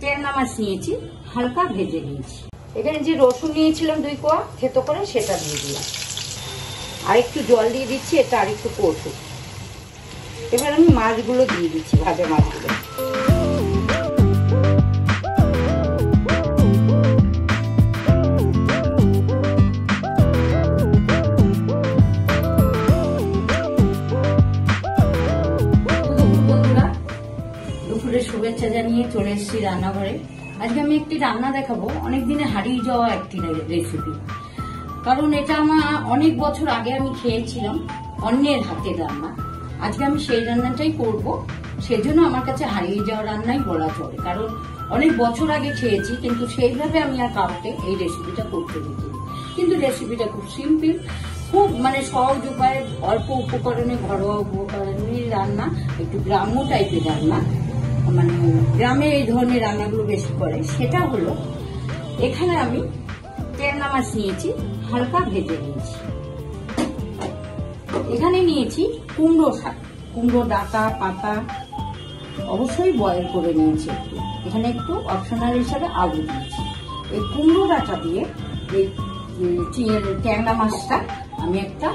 ট্যাংরা মাছ নিয়েছি, হালকা ভেজে নিয়েছি। এখানে যে রসুন নিয়েছিলাম 2 কোয়া থেতো করে, সেটা দিয়ে দিলাম। আর একটু জল দিয়ে দিচ্ছি, এটা আর একটু কষুক। এবার আমি মাছগুলো দিয়ে দিচ্ছি, ভাজা মাছগুলো। দুপুরে শুভেচ্ছা জানিয়ে চলে এসেছি রান্নাঘরে। আজকে আমি একটি রান্না দেখাবো, অনেকদিনে হারিয়ে যাওয়া একটি রেসিপি। কারণ এটা আমার অনেক বছর আগে আমি খেয়েছিলাম অন্যের হাতের রান্না। আজকে আমি সেই রান্নাটাই করব, সেজন্য আমার কাছে হারিয়ে যাওয়া রান্নাই বলা চলে। কারণ অনেক বছর আগে খেয়েছি, কিন্তু সেইভাবে আমি আর কাউকে এই রেসিপিটা করতে দিইনি। কিন্তু রেসিপিটা খুব সিম্পল, খুব সহজ উপায়ে, অল্প উপকরণে, ঘরোয়া উপকরণে রান্না, একটু গ্রাম্য টাইপের রান্না। গ্রামে এই ধরনের রান্নাগুলো বেশি করে। সেটা হলো, এখানে আমি ট্যাংরা মাছ নিয়েছি, হালকা ভেজে নিয়েছি। এখানে নিয়েছি কুমড়ো শাক, কুমড়ো ডাঁটা পাতা অবশ্যই বয়েল করে নিয়েছি একটু। এখানে একটু অপশনাল হিসাবে আলু দিয়েছি। এই কুমড়ো ডাঁটা দিয়ে এই ট্যাংরা মাছটা আমি একটা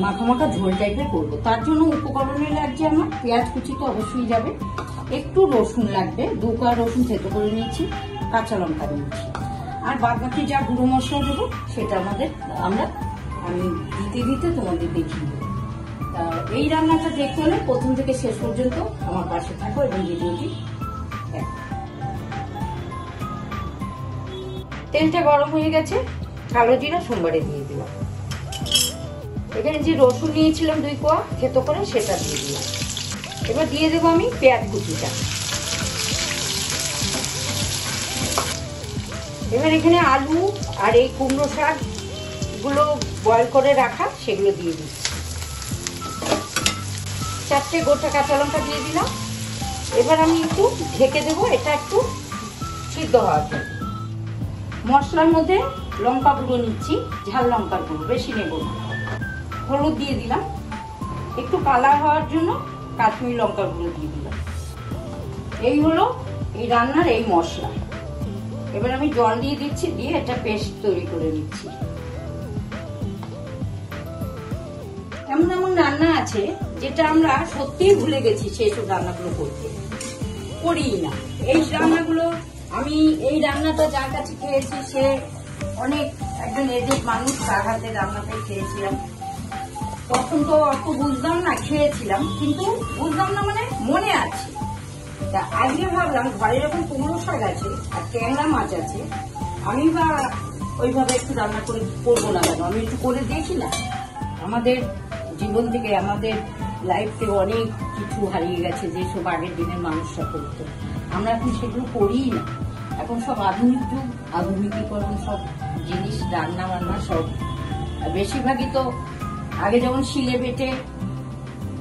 মাখা মাখা ঝোল টাইপের করবো। তার জন্য উপকরণে লাগছে আমার পেঁয়াজ কুচি তো অবশ্যই যাবে, একটু রসুন লাগবে, 2 কোয়া রসুন থেতো করে নিয়েছি, কাঁচা লঙ্কা নিয়েছি। আর বাদ বাকি যা গুঁড়ো মশলা দেবো সেটা আমি দিতে দিতে তোমাদের দেখিয়ে দেবো। তা এই রান্নাটা দেখতে হলে প্রথম থেকে শেষ পর্যন্ত আমার পাশে থাকো এবং ভিডিওটি দেখো। তেলটা গরম হয়ে গেছে, কালো জিরা সোমবারে দিয়ে দিলাম। এখানে যে রসুন নিয়েছিলাম 2 কোয়া থেতো করে, সেটা দিয়ে দিলাম। এবার দিয়ে দেবো আমি পেঁয়াজ কুচিটা। এবার এখানে আলু আর এই কুমড়ো শাক গুলো বয়েল করে রাখা, সেগুলো দিয়ে দিচ্ছি। 4টে গোটা কাঁচা লঙ্কা দিয়ে দিলাম। এবার আমি একটু ঢেকে দেবো, এটা একটু সিদ্ধ হওয়ার জন্য। মশলার মধ্যে লঙ্কা গুঁড়ো নিচ্ছি, ঝাল লঙ্কার গুঁড়ো, বেশি নেব না। হলুদ দিয়ে দিলাম, একটু কালার হওয়ার জন্য কাশ্মীরি লঙ্কার গুঁড়ো দিয়ে দিলাম। এই হলো এই রান্নার এই মশলা। এবার আমি জল দিয়ে দিচ্ছি, দিয়ে একটা পেস্ট তৈরি করে নিচ্ছি। এমন এমন রান্না আছে যেটা আমরা সত্যিই ভুলে গেছি, সেই সব রান্নাগুলো করতে করি না। এই রান্নাগুলো আমি এই রান্নাটা যার কাছে খেয়েছি, সে অনেক একজন এজেড মানুষ, তার হাতে রান্নাটাই খেয়েছিলাম। তখন তো অত বুঝলাম না, খেয়েছিলাম কিন্তু বুঝলাম না, মনে আছে। তা আজকে ভাবলাম ঘরে যখন কুমড়ো শাক আছে আর ট্যাংরা মাছ আছে, আমি বা ওইভাবে একটু রান্না করে করবো না কেন, আমি একটু করে দেখি না। আমাদের জীবন থেকে, আমাদের লাইফ থেকে অনেক কিছু হারিয়ে গেছে, যেসব আগের দিনের মানুষরা করতো। আমরা এখন সেগুলো করিই না। এখন সব আধুনিক যুগ, আধুনিকীকরণ, সব জিনিস রান্না বান্না সব বেশিরভাগই তো আগে যেমন শিলে বেটে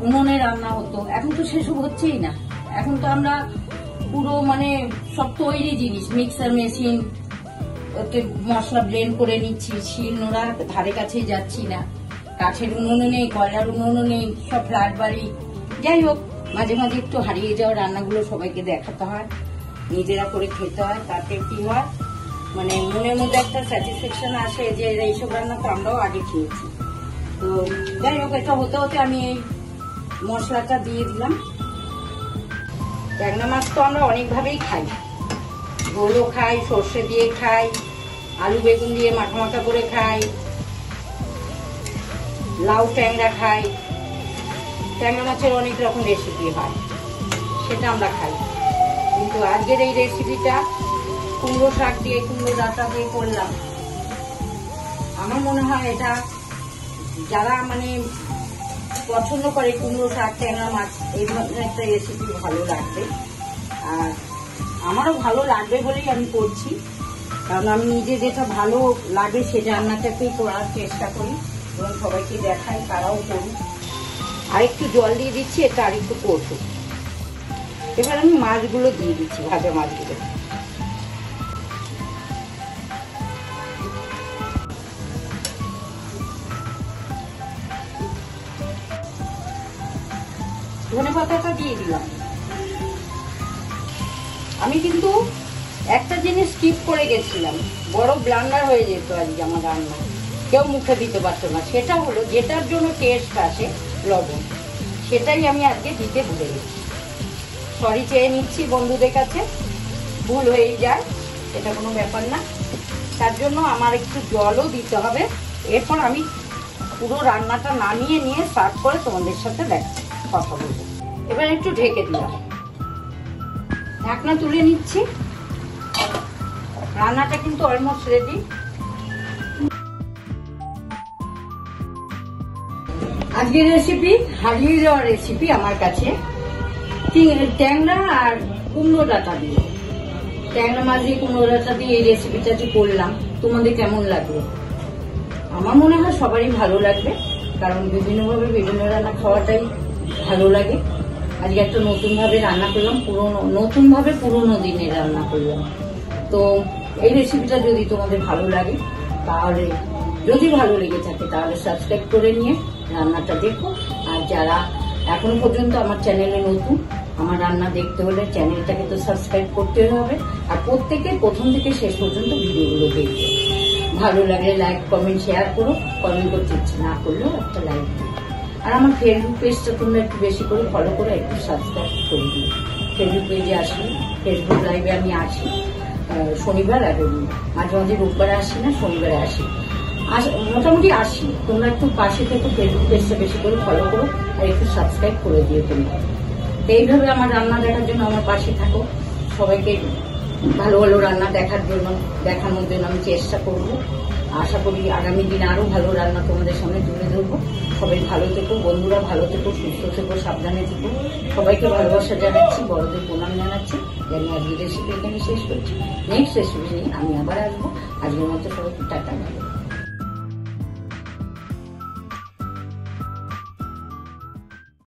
উনুনে রান্না হতো, এখন তো সেসব হচ্ছেই না। এখন তো আমরা পুরো সব তৈরি জিনিস, মিক্সার মেশিন, ওতে মশলা ব্লেন্ড করে নিচ্ছি, শিল নোড়ার ধারে কাছেই যাচ্ছি না। কাঠের উনুনও নেই, কয়লার উনুনও নেই, সব ফ্ল্যাট বাড়ি। যাই হোক, মাঝে মাঝে একটু হারিয়ে যাওয়া রান্নাগুলো সবাইকে দেখাতে হয়, নিজেরা করে খেতে হয়। তাতে কি হয়, মনের মধ্যে একটা স্যাটিসফ্যাকশন আসে যে এইসব রান্না তো আমরাও আগে খেয়েছি। তো যাই হোক, এটা হতে হতে আমি এই মশলাটা দিয়ে দিলাম। ট্যাংরা মাছ তো আমরা অনেকভাবেই খাই, ঝোলও খাই, সর্ষে দিয়ে খাই, আলু বেগুন দিয়ে মাখা মাখা করে খাই, লাউ ট্যাংরা খাই। ট্যাংরা মাছের অনেক রকম রেসিপি হয়, সেটা আমরা খাই। কিন্তু আজকের এই রেসিপিটা কুমড়ো শাক দিয়ে, কুমড়ো ডাঁটা দিয়ে করলাম। আমার মনে হয় এটা যারা পছন্দ করে কুমড়ো শাক ট্যাংরা মাছ, এই ধরনের একটা রেসিপি ভালো লাগবে। আর আমারও ভালো লাগবে বলেই আমি করছি, কারণ আমি নিজে যেটা ভালো লাগে সেটা রান্নাটাকেই করার চেষ্টা করি এবং সবাইকে দেখাই, তারাও করুক। আর একটু জল দিয়ে দিচ্ছি, এটা আর একটু করবো। এবার আমি মাছগুলো দিয়ে দিচ্ছি, ভাজা মাছগুলো। ধনে পাতাটা দিয়ে দিলাম। আমি কিন্তু একটা জিনিস স্কিপ করে গেছিলাম, বড় ব্লান্ডার হয়ে যেত আজকে আমার রান্না, কেউ মুখে দিতে পারতো না। সেটা হলো যেটার জন্য টেস্ট আসে, লবণ, সেটাই আমি আজকে দিতে ভুলে গেছি। সরি চেয়ে নিচ্ছি বন্ধুদের কাছে, ভুল হয়ে যায়, এটা কোনো ব্যাপার না। তার জন্য আমার একটু জলও দিতে হবে। এরপর আমি পুরো রান্নাটা নামিয়ে নিয়ে সার্ভ করে তোমাদের সাথে কথা বলবো। এবার একটু ঢেকে দিলাম, ঢাকনা তুলে নিচ্ছি। রান্নাটা কিন্তু অলমোস্ট রেডি। আজকের রেসিপি হারিয়ে যাওয়া রেসিপি আমার কাছে, ট্যাংরা আর কুমড়ো ডাঁটা দিয়ে, ট্যাংরা মাছ দিয়ে কুমড়ো ডাঁটা দিয়ে এই রেসিপিটা যে করলাম, তোমাদের কেমন লাগলো? আমার মনে হয় সবারই ভালো লাগবে, কারণ বিভিন্নভাবে বিভিন্ন রান্না খাওয়াটাই ভালো লাগে। আজকে একটা নতুন ভাবে রান্না করলাম, নতুনভাবে পুরোনো দিনের রান্না করলাম। তো এই রেসিপিটা যদি তোমাদের ভালো লাগে, তাহলে যদি ভালো লেগে থাকে তাহলে সাবস্ক্রাইব করে নিয়ে রান্নাটা দেখো। আর যারা এখনো পর্যন্ত আমার চ্যানেলে নতুন, আমার রান্না দেখতে হলে চ্যানেলটাকে তো সাবস্ক্রাইব করতে হবে। আর প্রত্যেকে প্রথম থেকে শেষ পর্যন্ত ভিডিওগুলো দেখবে। ভালো লাগলে লাইক, কমেন্ট, শেয়ার করো। কমেন্ট করতে ইচ্ছে না করলেও একটা লাইক দিও। আর আমার ফেসবুক পেজটা তোমরা একটু বেশি করে ফলো করে একটু সাবস্ক্রাইব করে দিও। ফেসবুক পেজে আসি, ফেসবুক লাইভে আমি আসি শনিবার আর রবিবার, মাঝে মাঝে রোববারে আসি না, শনিবারে আসি, মোটামুটি আসি। তোমরা একটু পাশে থেকে ফেসবুক পেজটা বেশি করে ফলো করো আর একটু সাবস্ক্রাইব করে দিও তোমরা। তো এইভাবে আমার রান্না দেখার জন্য আমার পাশে থাকো। সবাইকে ভালো ভালো রান্না দেখানোর জন্য আমি চেষ্টা করবো। আশা করি আগামী দিন আরো ভালো রান্না তোমাদের সামনে তুলে ধরবো। সবাই ভালো থেকো, বন্ধুরা ভালো থেকো, সুস্থ থেকো, সাবধানে থেকো। সবাইকে ভালোবাসা জানাচ্ছি, বড়দের প্রণাম জানাচ্ছি। জানি আজকের রেসিপি এখানে শেষ করছি। নেক্সট রেসিপি নিয়ে আমি আবার আসবো। আজকের মতো সবাইকে টাটা।